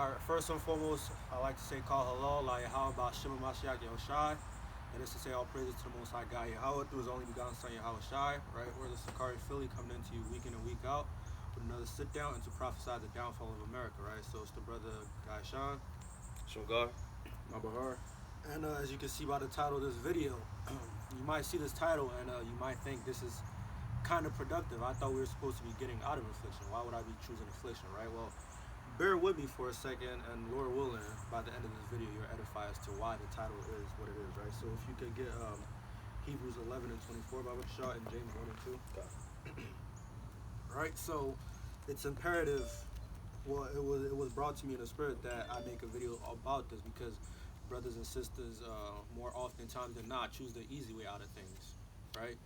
Alright, first and foremost, I like to say call halal, la Yahweh, Shema Mashiach Yahushai. And this to say all praises to the Most High God Yahweh through His only begotten Son Yahweh Shai. Right, we're the Sakari Philly coming into you week in and week out with another sit down and to prophesy the downfall of America. Right, so it's the brother Guy Sean. Shamgar. Mabahar. And as you can see by the title of this video, you might see this title and you might think this is kind of productive. I thought we were supposed to be getting out of affliction. Why would I be choosing affliction, right? Well, bear with me for a second, and Lord willing, by the end of this video, you're edified as to why the title is what it is, right? So if you could get Hebrews 11 and 24 by Shaw and James 1 and 2. Right, so it's imperative. Well, it was brought to me in the spirit that I make a video about this because brothers and sisters, more oftentimes than not, choose the easy way out of things, right?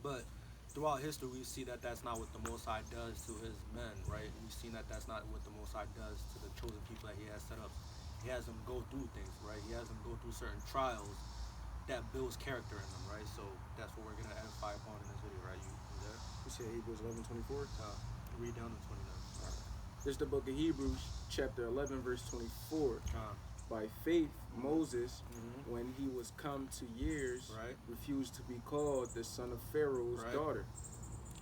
But throughout history, we see that that's not what the Most High does to His men, right? We've seen that that's not what the Most High does to the chosen people that He has set up. He has them go through things, right? He has them go through certain trials that builds character in them, right? So that's what we're going to edify upon in this video, right? You there? You said Hebrews 11:24. Read down to 29. All right. This is the book of Hebrews, chapter 11, verse 24. By faith, Moses, when he was come to years, right, refused to be called the son of Pharaoh's daughter.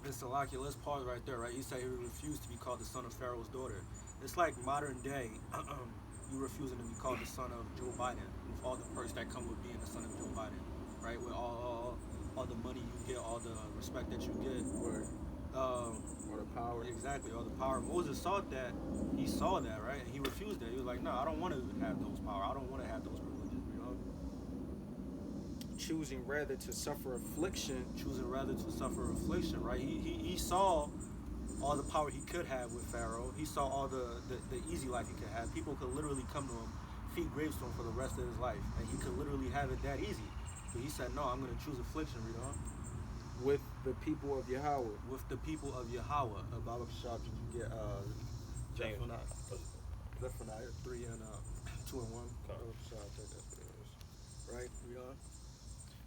And Salaki, let's pause right there, right? He said he refused to be called the son of Pharaoh's daughter. It's like modern day, you refusing to be called the son of Joe Biden, with all the perks that come with being the son of Joe Biden, right? With all the money you get, all the respect that you get, all the power. Exactly, all the power. Moses saw that. He saw that, right? And he refused that. He was like, no, I don't want to have those power. I don't want to have those privileges, you know? Choosing rather to suffer affliction. Choosing rather to suffer affliction, right? He saw all the power he could have with Pharaoh. He saw all the easy life he could have. People could literally come to him, feed gravestone for the rest of his life. And he could literally have it that easy. But he said, no, I'm going to choose affliction, read on. With the people of Yahweh. With the people of Yahweh. Baba Shah, did you get James. Zephaniah 3 and 2 and 1. Baba Shah, I think that's what it is. Right? Read on.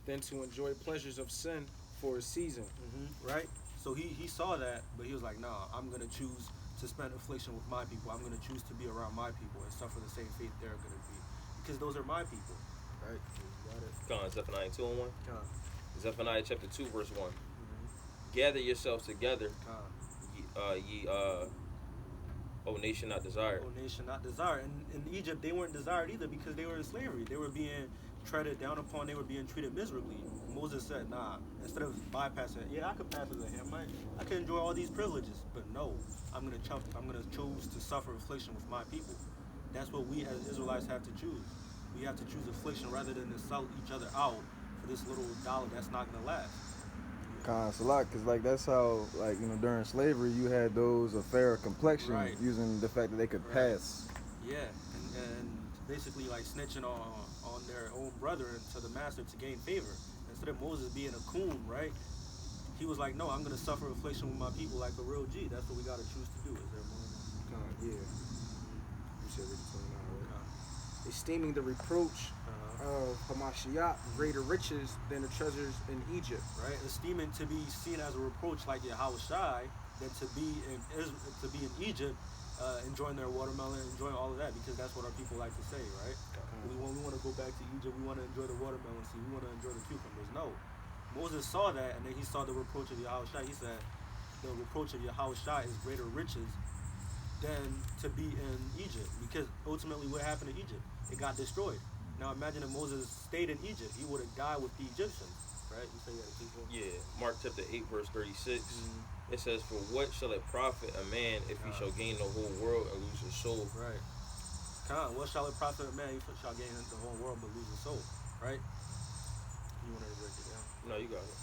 Then to enjoy pleasures of sin for a season. Right? So he saw that, but he was like, nah, I'm going to choose to spend affliction with my people. I'm going to choose to be around my people and suffer the same fate they're going to be. Because those are my people. Right? You got it. Come on, Zephaniah 2 and 1. Come on. Zephaniah chapter 2, verse 1. Gather yourselves together, O nation not desired. O nation not desired. And in Egypt, they weren't desired either because they were in slavery. They were being treaded down upon. They were being treated miserably. Moses said, nah, instead of bypassing it, yeah, I could pass as a Hamite. I could enjoy all these privileges. But no, I'm going to choose to suffer affliction with my people. That's what we as Israelites have to choose. We have to choose affliction rather than to sell each other out for this little dollar that's not going to last. It's a lot, because like that's how, like, you know, during slavery you had those of fairer complexion, using the fact that they could pass. Yeah, and basically like snitching on their own brethren to the master to gain favor. Instead of Moses being a coon, right? He was like, no, I'm going to suffer affliction with my people like a real G. That's what we got to choose to do. Is there more? Yeah. You said it 29, right? Esteeming the reproach of Hamashiach greater riches than the treasures in Egypt. Right, esteeming to be seen as a reproach like Yahweh Shai than to be in Egypt, enjoying their watermelon, enjoying all of that, because that's what our people like to say, right? We want to go back to Egypt. We want to enjoy the watermelon. See, we want to enjoy the cucumbers. No, Moses saw that, and then he saw the reproach of Yahweh Shai. He said, the reproach of Yahweh Shai is greater riches than to be in Egypt, because ultimately what happened to Egypt? It got destroyed. Now imagine if Moses stayed in Egypt, he would have died with the Egyptians, right? You say you had to keep going? Yeah, Mark chapter 8, verse 36. It says, for what shall it profit a man if he shall gain the whole world and lose his soul? Right. What shall it profit a man if he shall gain the whole world but lose his soul? Right? You want to break it down? No, you got it.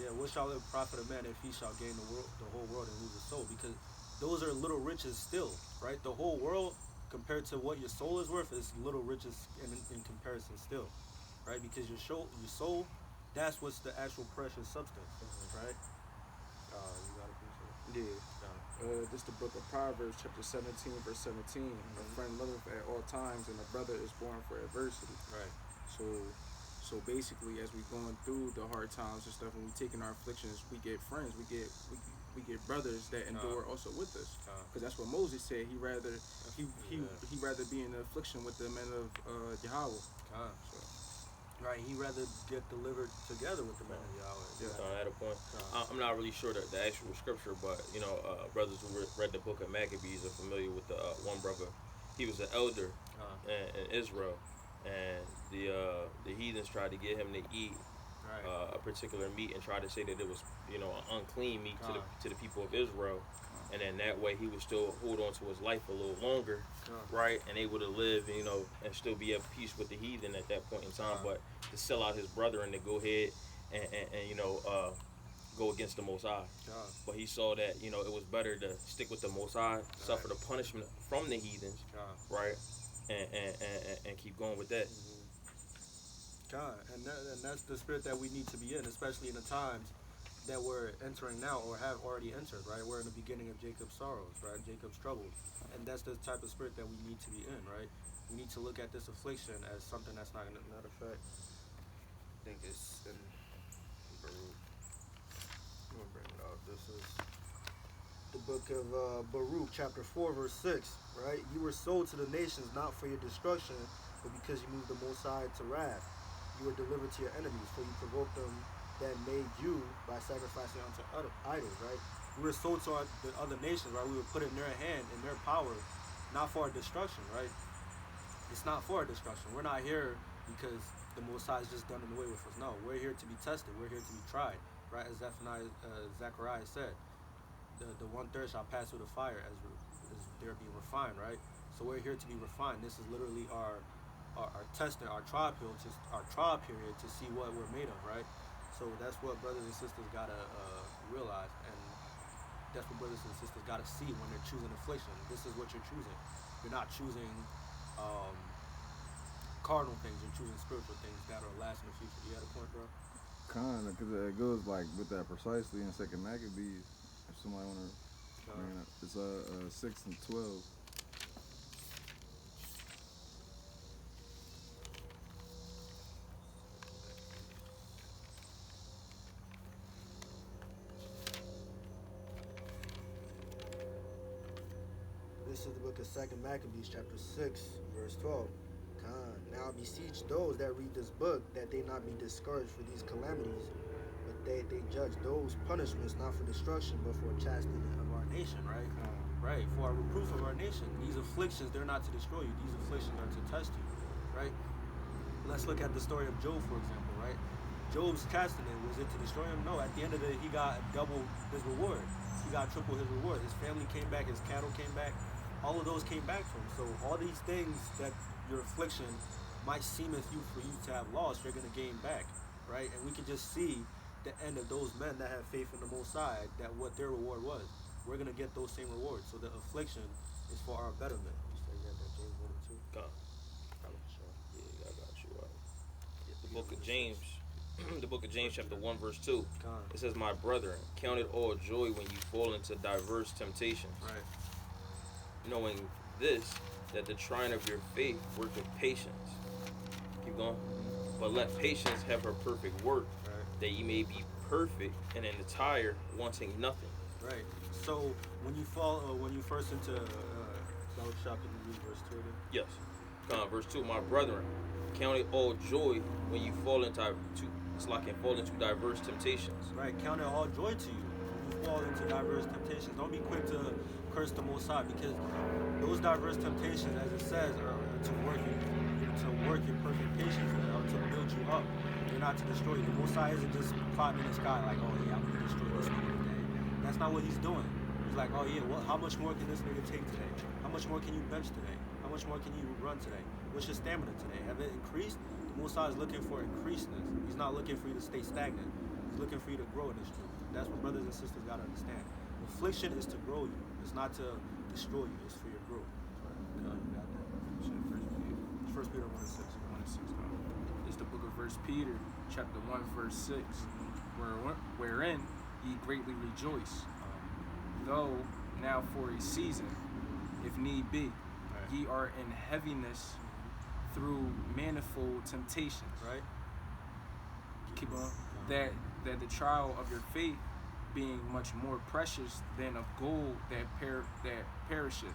Yeah, what shall it profit a man if he shall gain the whole world and lose his soul? Because those are little riches still, right? The whole world, compared to what your soul is worth, is little riches in comparison still, right? Because your soul, that's what's the actual precious substance, right? You got it, Yeah. This is the book of Proverbs, chapter 17, verse 17. A friend loveth at all times, and a brother is born for adversity. Right. So basically, as we're going through the hard times and stuff, and we taking our afflictions, we get friends. We we get brothers that endure also with us, because that's what Moses said. He rather be in the affliction with the men of Yahweh. So. Right, he rather get delivered together with the men of Yahweh. Yeah. At a point, I'm not really sure the actual scripture, but brothers who read the book of Maccabees are familiar with the one brother. He was an elder in Israel, and the heathens tried to get him to eat a particular meat and tried to say that it was an unclean meat to the people of Israel, and then that way he would still hold on to his life a little longer, right, and able to live and still be at peace with the heathen at that point in time. But to sell out his brother and to go ahead and go against the Most High. But he saw that it was better to stick with the Most High, suffer the punishment from the heathens, right, and keep going with that. And that's the spirit that we need to be in, especially in the times that we're entering now or have already entered, right? We're in the beginning of Jacob's sorrows, right? Jacob's troubles. And that's the type of spirit that we need to be in, right? We need to look at this affliction as something that's not going to, matter of fact, I think it's in Baruch. I'm going to bring it out. This is the book of Baruch, chapter 4, verse 6, right? You were sold to the nations not for your destruction, but because you moved the Most High to wrath. You were delivered to your enemies, for you provoked them that made you by sacrificing unto other idols, right? We were sold to the other nations, right? We were put in their hand, in their power, not for our destruction, right? It's not for our destruction. We're not here because the Most High is just done away with us. No, we're here to be tested. We're here to be tried, right? As Zechariah said, the 1/3 shall pass through the fire as they're being refined, right? So we're here to be refined. This is literally our testing, our trial period to see what we're made of, right? So that's what brothers and sisters gotta realize, and that's what brothers and sisters gotta see when they're choosing affliction. This is what you're choosing. You're not choosing carnal things. You're choosing spiritual things that will last in the future. You had a point, bro? Kinda, because it goes like with that precisely in Second Maccabees. If somebody wanna bring it up, it's 6 and 12. This is the book of 2 Maccabees, chapter 6, verse 12. Now beseech those that read this book that they not be discouraged for these calamities, but they judge those punishments not for destruction, but for chastisement of our nation, right? Right, for our reproof of our nation. These afflictions, they're not to destroy you. These afflictions are to test you, right? Let's look at the story of Job, for example, right? Job's chastisement, was it to destroy him? No, at the end of it, he got double his reward. He got triple his reward. His family came back, his cattle came back. All of those came back to him. So all these things that your affliction might seem for you to have lost, you're going to gain back, right? And we can just see the end of those men that have faith in the Most High, that what their reward was. We're going to get those same rewards. So the affliction is for our betterment. You say that James 1 and 2? God. Yeah, I got you. The book of James, the book of James, chapter 1, verse 2. It says, "My brethren, count it all joy when you fall into diverse temptations." Right. Knowing this, that the trying of your faith worketh patience. Keep going. But let patience have her perfect work, that ye may be perfect and entire, wanting nothing. Right. So when you fall, when you first into Bible shop in the verse 2 again? Yes. Verse 2, "My brethren, count it all joy when you fall into diverse temptations." Right. Count it all joy to you when you fall into diverse temptations. Don't be quick to curse the Most High, because those diverse temptations, as it says, are to work your perfect patience, or to build you up. They're not to destroy you. The Most High isn't just climbing in the sky like, oh yeah, I'm gonna destroy this nigga today. That's not what he's doing. He's like, oh yeah, how much more can this nigga take today? How much more can you bench today? How much more can you run today? What's your stamina today? Have it increased? The Most High is looking for increasedness. He's not looking for you to stay stagnant. He's looking for you to grow in this truth. That's what brothers and sisters gotta understand. Affliction is to grow you. It's not to destroy you. It's for your growth. You got that. First Peter 1 and 6. 1 and 6. It's the book of 1 Peter, chapter 1, verse 6, wherein ye greatly rejoice, though now for a season, if need be, ye are in heaviness through manifold temptations. Right. Keep on. That the trial of your faith being much more precious than of gold that perisheth,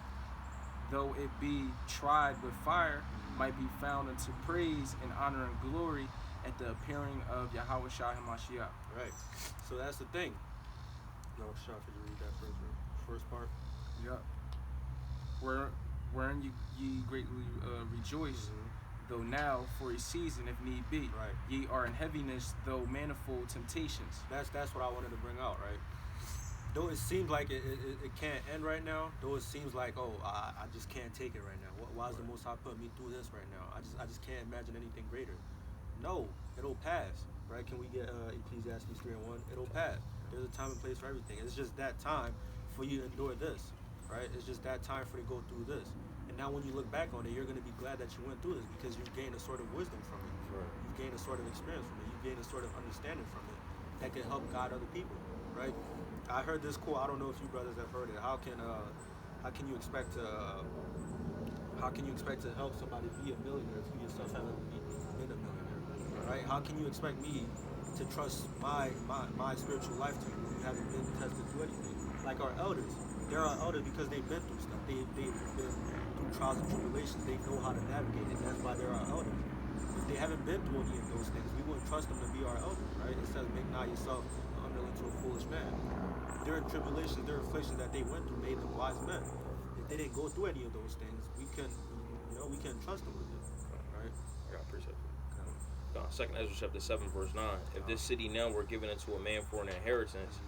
though it be tried with fire, might be found unto praise and honor and glory at the appearing of Yahweh Shai HaMashiach. Right. So that's the thing. No, Shah, could you read that first part? Yep. Wherein ye greatly rejoice, though now for a season, if need be. Right. Ye are in heaviness, though manifold temptations. That's what I wanted to bring out, right? Though it seems like it can't end right now, though it seems like, I just can't take it right now. Why is the Most High putting me through this right now? I just can't imagine anything greater. No, it'll pass, right? Can we get Ecclesiastes 3:1? It'll pass. There's a time and place for everything. It's just that time for you to endure this, right? It's just that time for you to go through this. And now when you look back on it, you're going to be glad that you went through this because you've gained a sort of wisdom from it. Right. You've gained a sort of experience from it. You've gained a sort of understanding from it that can help guide other people, right? I heard this quote. I don't know if you brothers have heard it. How can you expect to help somebody be a millionaire if you yourself haven't been a millionaire, right? How can you expect me to trust my spiritual life to you when you haven't been tested through anything? Like our elders, they're our elders because they've been through stuff. They've been through trials and tribulations. They know how to navigate it. That's why they're our elders. If they haven't been through any of those things, we wouldn't trust them to be our elders, right? It says, make not yourself an underling to a foolish man. Their tribulations, their afflictions that they went through made them wise men. If they didn't go through any of those things, we can trust them with it, right? I appreciate it. Second Ezra chapter 7 verse 9. If this city now were given unto a man for an inheritance,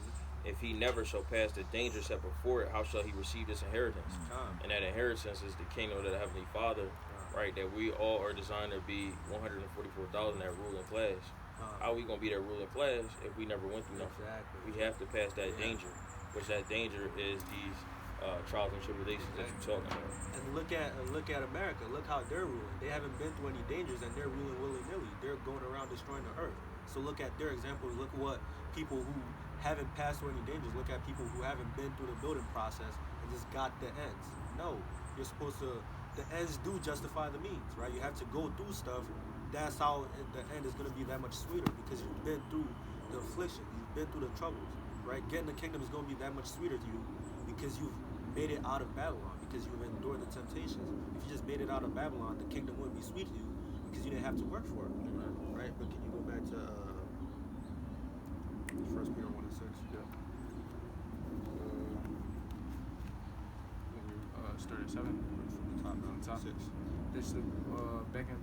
if he never shall pass the danger set before it, how shall he receive this inheritance? And that inheritance is the kingdom of the Heavenly Father, right? That we all are designed to be 144,000 that ruling class. How are we gonna be that ruling class if we never went through nothing? Exactly. We have to pass that danger, which that danger is these trials and tribulations that you're talking about. And look at America. Look how they're ruling. They haven't been through any dangers, and they're ruling willy-nilly. They're going around destroying the earth. So look at their examples. Look what people who haven't passed through any dangers. Look at people who haven't been through the building process and just got the ends. No, you're supposed to. The ends do justify the means, right? You have to go through stuff. That's how the end is going to be that much sweeter because you've been through the affliction. You've been through the troubles, right? Getting the kingdom is going to be that much sweeter to you because you've made it out of Babylon, because you've endured the temptations. If you just made it out of Babylon, the kingdom wouldn't be sweet to you because you didn't have to work for it, right? But can you go back to 1 Peter 1:6? Yeah. Start at 7. From the top. 6. This is back in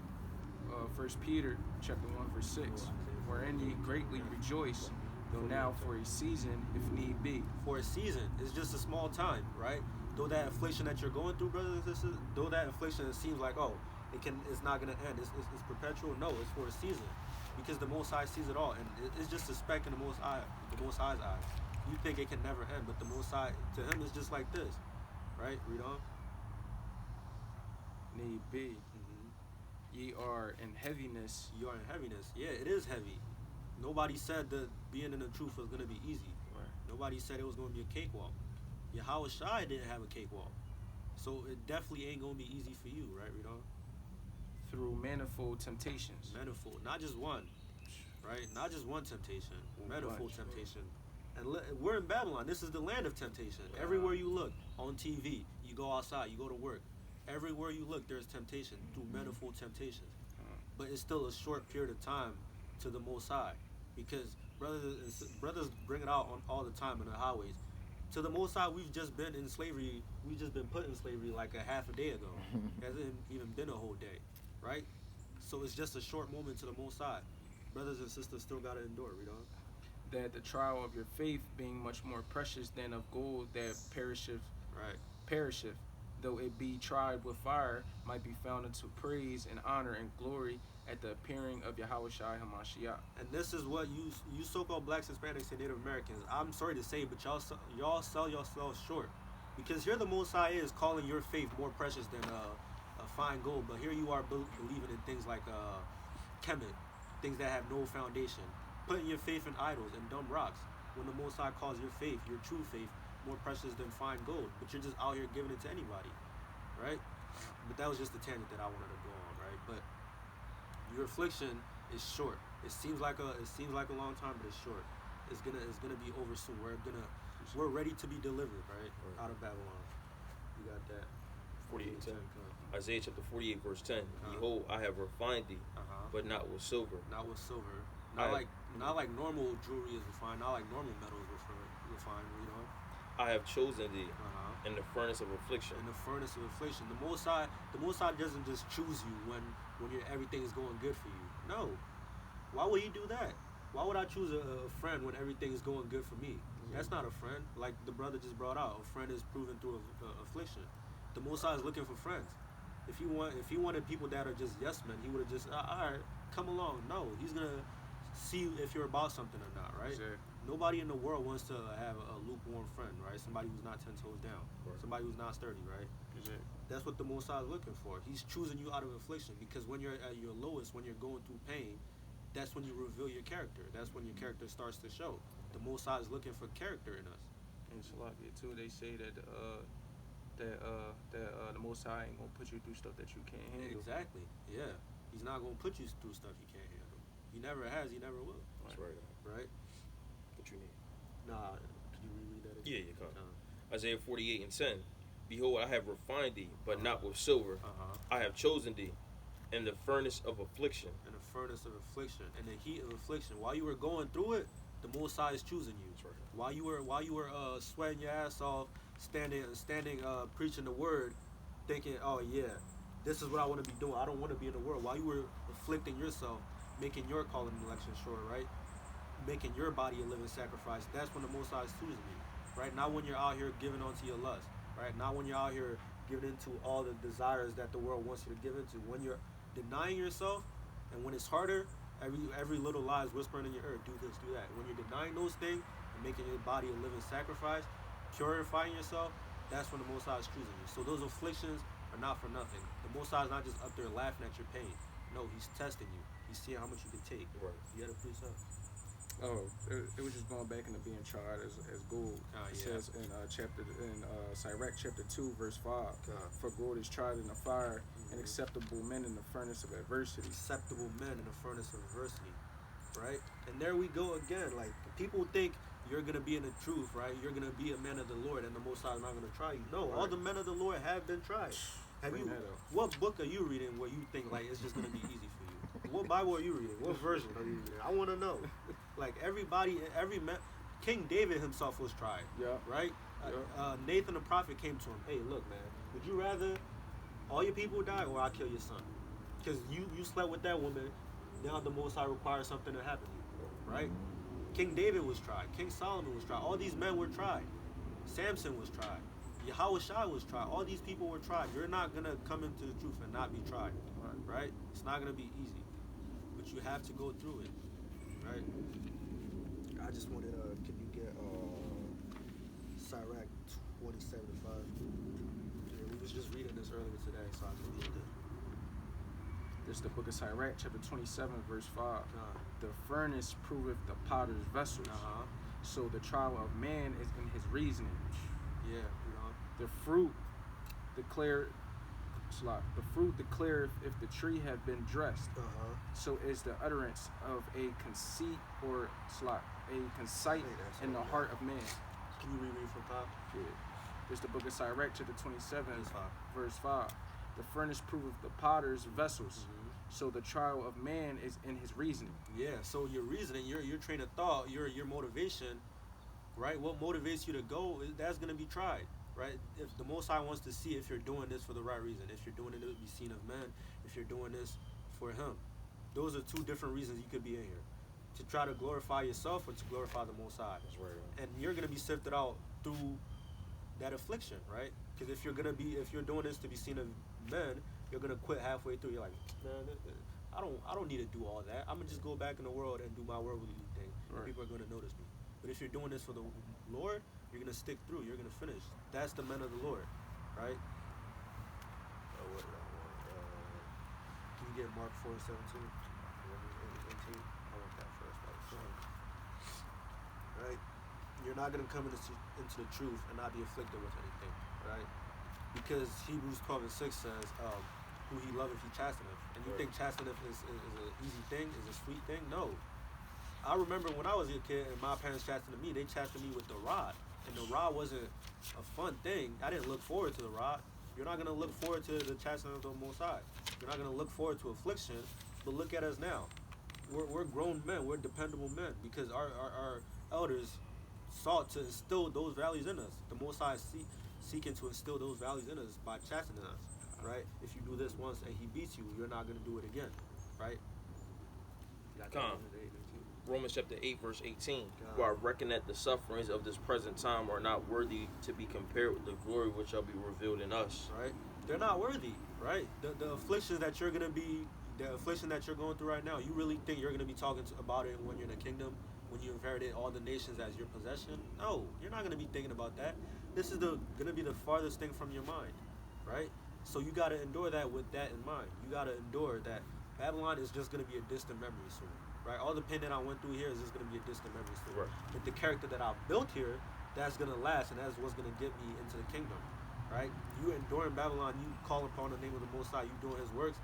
1 Peter chapter 1 verse 6, wherein ye greatly rejoice, though now for a season, if need be. For a season, it's just a small time, right? Though that affliction that you're going through, brothers and sisters, though that affliction, it seems like, it's not gonna end. It's perpetual. No, it's for a season, because the Most High sees it all, and it's just a speck in the Most High's eye. You think it can never end, but the Most High, to him, it's just like this, right? Read on. Need be. Ye are in heaviness. You are in heaviness. Yeah, it is heavy. Nobody said that being in the truth was going to be easy. Right. Nobody said it was going to be a cakewalk. Yahweh Shai didn't have a cakewalk. So it definitely ain't going to be easy for you, right, Read on? Through manifold temptations. Manifold. Not just one, right? Not just one temptation. Manifold temptation. And we're in Babylon. This is the land of temptation. Everywhere you look, on TV, you go outside, you go to work. Everywhere you look, there's temptation through manifold temptations. But it's still a short period of time to the Most High, because brothers bring it out on all the time in the highways. To the Most High, we've just been in slavery. We've just been put in slavery like a half a day ago. It hasn't even been a whole day, right? So it's just a short moment to the Most High. Brothers and sisters still gotta endure. Read on. That the trial of your faith, being much more precious than of gold that perisheth, though it be tried with fire, might be found unto praise and honor and glory at the appearing of Yahweh Shai HaMashiach. And this is what you so-called blacks, Hispanics, and Native Americans, I'm sorry to say, but y'all sell yourselves short. Because here the Most High is calling your faith more precious than a fine gold, but here you are believing in things like kemet, things that have no foundation, putting your faith in idols and dumb rocks, when the Most High calls your faith, your true faith, more precious than fine gold, but you're just out here giving it to anybody, right? But that was just the tangent that I wanted to go on, right? But your affliction is short. It seems like a long time, but it's short. is gonna be over soon. We're ready to be delivered, right? Out of Babylon. You got that. 48:10. Isaiah chapter 48 verse 10. Behold, I have refined thee, but not with silver. Not with silver. Not like normal jewelry is refined. Not like normal metals refined. You know. I have chosen thee in the furnace of affliction. In the furnace of affliction. The Most High doesn't just choose you when everything is going good for you. No. Why would He do that? Why would I choose a friend when everything is going good for me? That's not a friend. Like the brother just brought out, a friend is proven through affliction. The Most High is looking for friends. If he wanted people that are just yes men, He would have just all right, come along. No, He's gonna see if you're about something or not, right? Exactly. Nobody in the world wants to have a lukewarm friend, right? Somebody who's not 10 toes down, somebody who's not sturdy, right? Exactly. That's what the Most High is looking for. He's choosing you out of affliction because when you're at your lowest, when you're going through pain, that's when you reveal your character. That's when your character starts to show. The Most High is looking for character in us. And Shalakia too, they say that the Most High ain't gonna put you through stuff that you can't handle. Exactly. Yeah. He's not gonna put you through stuff you can't handle. He never has. He never will. That's right. Right. What you need? Nah. Could you reread that again? Yeah, come. Isaiah 48:10. Behold, I have refined thee, but not with silver. I have chosen thee in the furnace of affliction. In the furnace of affliction, in the heat of affliction. While you were going through it, the Most High is choosing you. That's right. While you were sweating your ass off, standing, preaching the word, thinking, oh yeah, this is what I want to be doing. I don't want to be in the world. While you were afflicting yourself, making your calling and election sure, right? Making your body a living sacrifice. That's when the Most High is choosing you, right? Not when you're out here giving onto your lust, right? Not when you're out here giving into all the desires that the world wants you to give into. When you're denying yourself, and when it's harder, every little lie is whispering in your ear, do this, do that. When you're denying those things and making your body a living sacrifice, purifying yourself, that's when the Most High is choosing you. So those afflictions are not for nothing. The Most High is not just up there laughing at your pain. No, He's testing you. He's seeing how much you can take. Right. You had a precept. Oh, it was just going back into being tried as gold. It says in Sirach chapter 2 verse 5, for gold is tried in the fire, and acceptable men in the furnace of adversity. Acceptable men in the furnace of adversity, right? And there we go again. Like people think you're gonna be in the truth, right? You're gonna be a man of the Lord, and the Most High is not gonna try you. No, all the men of the Lord have been tried. What book are you reading where you think like it's just gonna be easy for you? What Bible are you reading? What version are you reading? I want to know. Like every man, King David himself was tried. Yeah. Right. Yeah. Nathan the prophet came to him. Hey, look, man. Would you rather all your people die or I kill your son? Because you slept with that woman. Now the Most High requires something to happen to you. Right. King David was tried. King Solomon was tried. All these men were tried. Samson was tried. Yahushua was tried. All these people were tried. You're not gonna come into the truth and not be tried. Right. It's not gonna be easy. But you have to go through it, right? I just wanted, can you get Sirach 27:5? Yeah, we was just reading this earlier today, so I can read it. This is the book of Sirach, chapter 27, verse 5. The furnace proveth the potter's vessels, so the trial of man is in his reasoning. Yeah, The fruit declareth if the tree have been dressed. So is the utterance of a conceit or a conceit in the heart of man. Can you reread from 5? Yeah. This is the book of Sirach, chapter 27, verse 5. The furnace proveth the potter's vessels. So the trial of man is in his reasoning. Yeah, so your reasoning, your train of thought, your motivation, right? What motivates you to go, that's going to be tried. Right? If the Most High wants to see if you're doing this for the right reason, if you're doing it to be seen of men, if you're doing this for Him. Those are two different reasons you could be in here. To try to glorify yourself or to glorify the Most High. That's right. And you're going to be sifted out through that affliction, right? Because if you're doing this to be seen of men, you're going to quit halfway through. You're like, man, I don't need to do all that. I'm going to just go back in the world and do my worldly thing. And people are going to notice me. But if you're doing this for the Lord, you're going to stick through. You're going to finish. That's the men of the Lord, right? Can you get Mark 4:17? 18? I want that first. Right? You're not going to come into the truth and not be afflicted with anything, right? Because Hebrews 12:6 says, who He loveth, He chasteneth. And you think chasteneth is an easy thing, is a sweet thing? No. I remember when I was a kid and my parents chastened me, they chastened me with the rod. And the rod wasn't a fun thing. I didn't look forward to the rod. You're not going to look forward to the chastening of the Most High. You're not going to look forward to affliction. But look at us now. We're grown men. We're dependable men because our elders sought to instill those values in us. The Most High seeking to instill those values in us by chastening us, right? If you do this once and he beats you, you're not going to do it again, right? Romans chapter 8, verse 18. For I reckon that the sufferings of this present time are not worthy to be compared with the glory which shall be revealed in us. Right? They're not worthy, right? The afflictions that you're going to be, the affliction that you're going through right now, you really think you're going to be talking about it when you're in the kingdom, when you inherited all the nations as your possession? No, you're not going to be thinking about that. This is going to be the farthest thing from your mind, right? So you got to endure that with that in mind. You got to endure that Babylon is just going to be a distant memory soon. Right, all the pain that I went through here is just going to be a distant memory still. Right. But the character that I built here, that's going to last, and that's what's going to get me into the kingdom. Right? You enduring Babylon, you call upon the name of the Most High, you doing His works.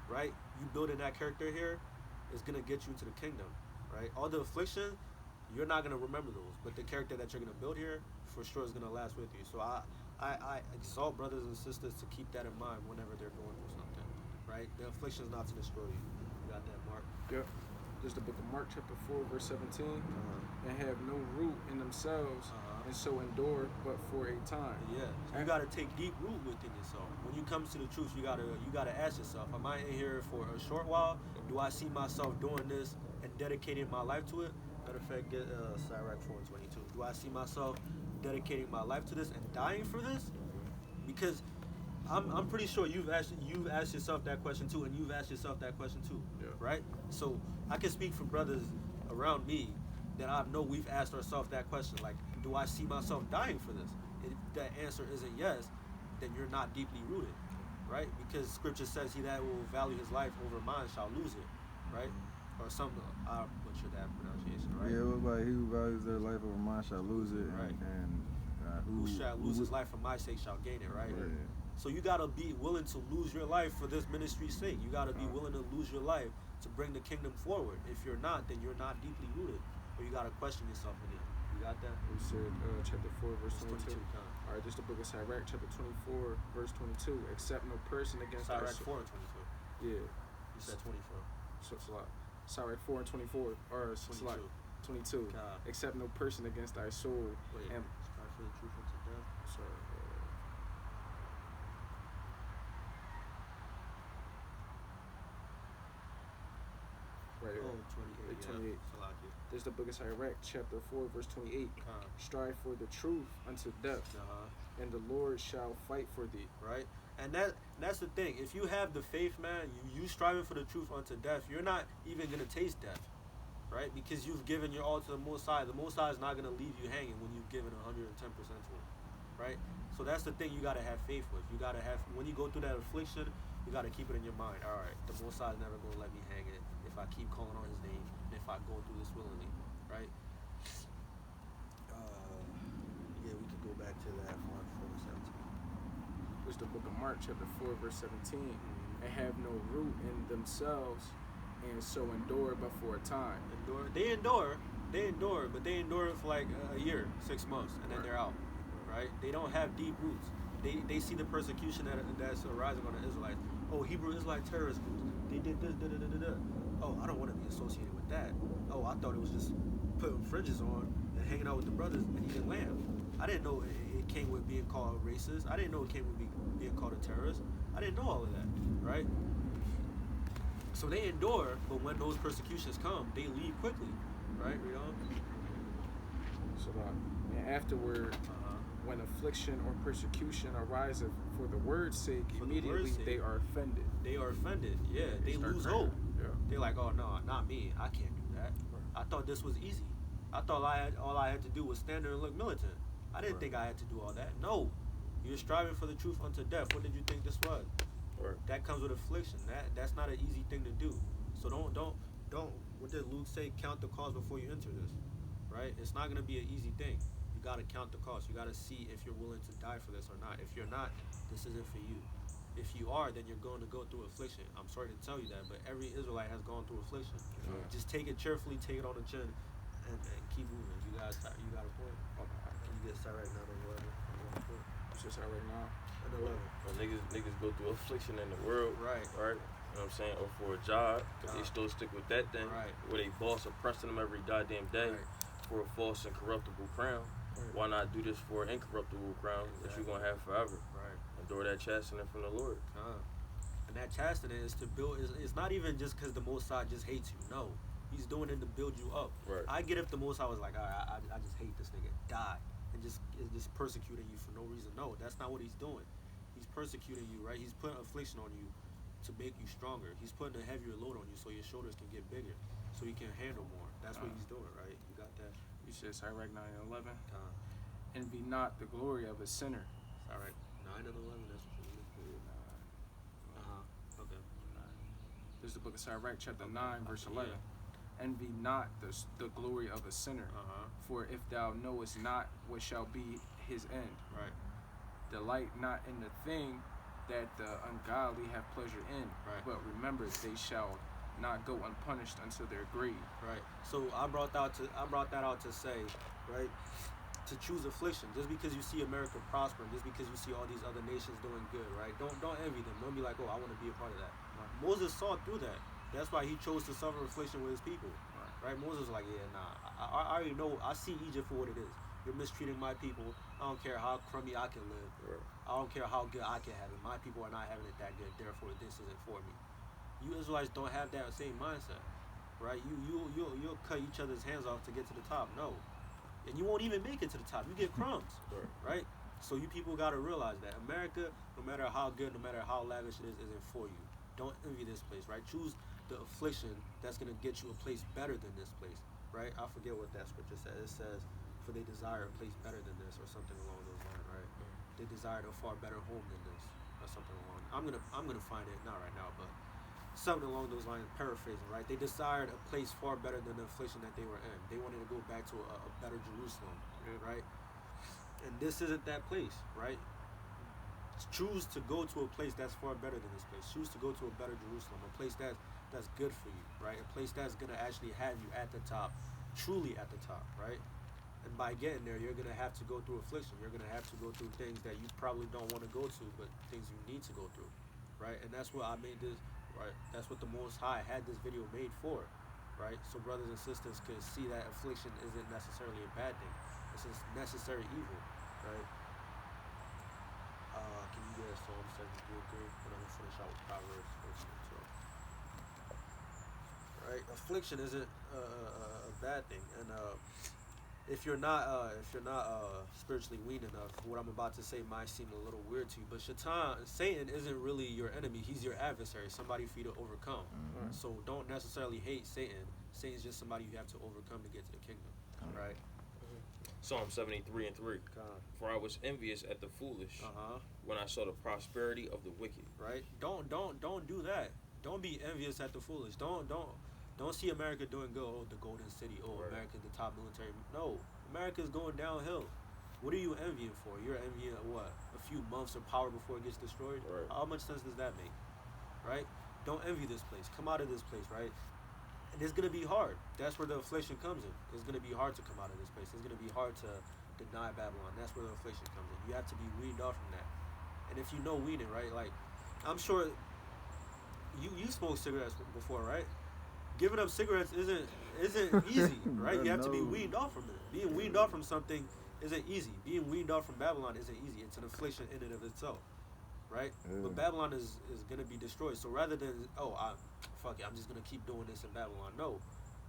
Right? You building that character here is going to get you into the kingdom. Right? All the affliction, you're not going to remember those, but the character that you're going to build here, for sure, is going to last with you. So I exalt brothers and sisters to keep that in mind whenever they're going through something. Right? The affliction is not to destroy you. You got that, Mark? Yep. This is the book of Mark, chapter 4, verse 17. And have no root in themselves, and so endure but for a time. Yeah, you got to take deep root within yourself. When you come to the truth, you gotta ask yourself: am I in here for a short while? Do I see myself doing this and dedicating my life to it? Matter of fact, get Sirach 4:22. Do I see myself dedicating my life to this and dying for this? Because I'm pretty sure you've asked yourself that question too, and you've asked yourself that question too, right? So I can speak for brothers around me that I know we've asked ourselves that question, like, do I see myself dying for this? If that answer isn't yes, then you're not deeply rooted, right? Because Scripture says, he that will value his life over mine shall lose it, right? Or something, I butcher that pronunciation, right? Yeah, it was like, he who values their life over mine shall lose it, right? And who shall lose his life for my sake shall gain it, right? Yeah. So you gotta be willing to lose your life for this ministry's sake. You gotta be willing to lose your life to bring the kingdom forward. If you're not, then you're not deeply rooted, or you gotta question yourself again. You got that? We said chapter 4, verse 22. 22. All right, this is the book of Sirach, chapter 24, verse 22. Accept no person against thy Sirach 4 and 22. Yeah. You said 24. So it's a lot. Sirach 4 and 24, or it's a lot. 22. Accept no person against thy soul. Wait, and strive for the truth unto death. Sorry. Right. Oh, 28. 28. This is the book of Sirach, chapter 4, verse 28. Strive for the truth unto death, and the Lord shall fight for thee. Right? And that's the thing. If you have the faith, man, you striving for the truth unto death, you're not even going to taste death. Right? Because you've given your all to the Most High. The Most High is not going to leave you hanging when you've given 110% to Him. Right? So that's the thing you got to have faith with. You got to have, when you go through that affliction, you got to keep it in your mind. All right, the Most High is never going to let me hang it if I keep calling on His name and if I go through this willingly. Right? Yeah, we can go back to that Mark 4:17. Which the book of Mark, chapter 4, verse 17. And have no root in themselves, and so endure but for a time. They endure, but they endure for like a year, 6 months, and then they're out. Right? They don't have deep roots. They see the persecution that's arising on the Israelites. Oh, Hebrew Israelite terrorist groups. They did this, Oh, I don't want to be associated with that. Oh, I thought it was just putting fringes on and hanging out with the brothers and eating lamb. I didn't know it came with being called racist. I didn't know it came with being called a terrorist. I didn't know all of that, right? So they endure, but when those persecutions come, they leave quickly, right? Read on. So, and afterward, when affliction or persecution ariseth for the word's sake, immediately they are offended. They are offended, yeah. They lose hope. Yeah. They're like, oh, no, not me. I can't do that. I thought this was easy. I thought all I had to do was stand there and look militant. I didn't think I had to do all that. No. You're striving for the truth unto death. What did you think this was? That comes with affliction. That's not an easy thing to do. So don't. What did Luke say? Count the cost before you enter this, right? It's not gonna be an easy thing. You gotta count the cost. You gotta see if you're willing to die for this or not. If you're not, this isn't for you, If you are, then you're going to go through affliction. I'm sorry to tell you that, but every Israelite has gone through affliction. Just take it cheerfully, take it on the chin, and keep moving. You got a point? Can you get Sirach 9 and 11? Just Sirach 9 and 11. Well, niggas go through affliction in the world, right? You know what I'm saying? Or for a job, because they still stick with that thing, where they boss oppressing them every goddamn day for a false and corruptible crown. Why not do this for an incorruptible crown that you're gonna have forever? Endure that chastening from the Lord. And that chastening is to build. It's not even just because the Most High just hates you. No, He's doing it to build you up. I get if the Most High was like, all right, I just hate this nigga, die, and just persecuting you for no reason. No, that's not what He's doing. He's persecuting you, right? He's putting affliction on you to make you stronger. He's putting a heavier load on you so your shoulders can get bigger, so you can handle more. That's what He's doing, right? You got that? You said Sirach 9 and 11. Envy not the glory of a sinner. Sirach 9 and 11. That's what you mean. Okay. This is the book of Sirach, chapter 9, verse 11. Envy not the glory of a sinner, for if thou knowest not what shall be his end. Delight not in the thing that the ungodly have pleasure in, but remember they shall not go unpunished until their grave. So I brought that out to say, right, to choose affliction. Just because you see America prospering, just because you see all these other nations doing good, right? Don't envy them. Don't be like, oh, I want to be a part of that. Moses saw through that. That's why he chose to suffer affliction with his people, right? Moses was like, yeah, nah, I already know. I see Egypt for what it is. You're mistreating my people. I don't care how crummy I can live. I don't care how good I can have it. My people are not having it that good. Therefore, this isn't for me. You Israelites don't have that same mindset, right? You'll cut each other's hands off to get to the top. No, and you won't even make it to the top. You get crumbs, right? So you people got to realize that America, no matter how good, no matter how lavish it is, isn't for you. Don't envy this place, right? Choose the affliction that's gonna get you a place better than this place, right? I forget what that scripture says. It says, "For they desire a place better than this," or something along those lines, right? They desired a far better home than this, or something along. I'm gonna find it, not right now, but something along those lines, paraphrasing, right? They desired a place far better than the affliction that they were in. They wanted to go back to a better Jerusalem, right? And this isn't that place, right? Choose to go to a place that's far better than this place. Choose to go to a better Jerusalem, a place that's good for you, right? A place that's gonna actually have you at the top, truly at the top, right? And by getting there, you're gonna have to go through affliction. You're gonna have to go through things that you probably don't want to go to, but things you need to go through, right? And that's what I made this, right? That's what the Most High had this video made for, right? So brothers and sisters could see that affliction isn't necessarily a bad thing. It's just necessary evil, right? Can you get Psalm 73 good? And I'm gonna finish out with Proverbs 14 and 12. Right? Affliction isn't a bad thing, and if you're not spiritually weaned enough, what I'm about to say might seem a little weird to you, but Satan isn't really your enemy. He's your adversary, somebody for you to overcome. So don't necessarily hate Satan. Satan's just somebody you have to overcome to get to the kingdom, right? Psalm 73 and 3. For I was envious at the foolish when I saw the prosperity of the wicked. Right? Don't do that. Don't be envious at the foolish. Don't see America doing good. Oh, the golden city. Oh, America's the top military. No, America's going downhill. What are you envying for? You're envying what? A few months of power before it gets destroyed? How much sense does that make? Right? Don't envy this place. Come out of this place, right? And it's going to be hard. That's where the affliction comes in. It's going to be hard to come out of this place. It's going to be hard to deny Babylon. That's where the affliction comes in. You have to be weaned off from that. And if you know weaning, right? Like, I'm sure you smoked cigarettes before, right? Giving up cigarettes isn't easy, right? You have to be weaned off from it. Being weaned off from something isn't easy. Being weaned off from Babylon isn't easy. It's an affliction in and of itself, right? But Babylon is going to be destroyed. So rather than, fuck it, I'm just going to keep doing this in Babylon. No.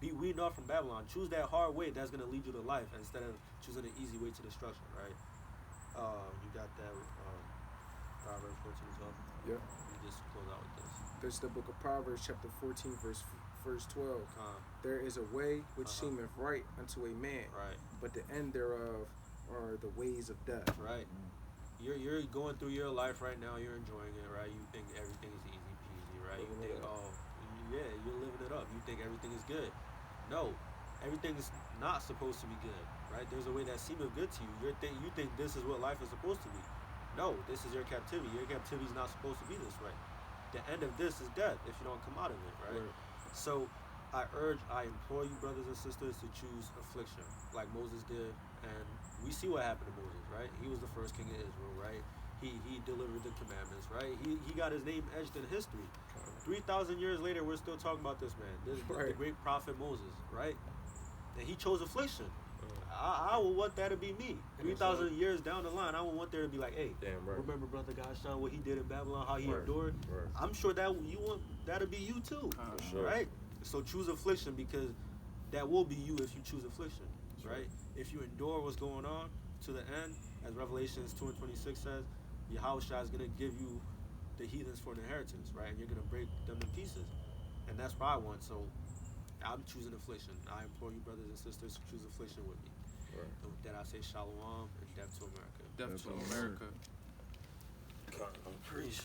Be weaned off from Babylon. Choose that hard way that's going to lead you to life instead of choosing an easy way to destruction, right? You got that with Proverbs 14 as well? Yeah. You just close out with this. This is the book of Proverbs, chapter 14, verse 12. There is a way which seemeth right unto a man, but the end thereof are the ways of death. Right. You're going through your life right now. You're enjoying it, right? You think everything is easy peasy, right? You think, you're living it up. You think everything is good. No, everything's not supposed to be good, right? There's a way that seemeth good to you. You think this is what life is supposed to be. no, this is your captivity. Your captivity is not supposed to be this way. The end of this is death if you don't come out of it, right? So I implore you, brothers and sisters, to choose affliction like Moses did. And we see what happened to Moses, right? He was the first king of Israel, right? He delivered the commandments, right? He got his name etched in history. 3,000 years later, we're still talking about this man, the great prophet Moses, right? And he chose affliction. I would want that to be me. 3,000 years down the line, I would want there to be like, hey, remember Brother Gashan, what he did in Babylon, how he endured? I'm sure that you want that to be you too, right? So choose affliction, because that will be you if you choose affliction, right? If you endure what's going on to the end, as Revelations 2:26 says, Yahushua is going to give you the heathens for an inheritance, right? And you're going to break them to pieces. And that's what I want. So I'm choosing affliction. I implore you, brothers and sisters, to choose affliction with me. And with that, I say shalom and death to America. Death to America. God, I'm pretty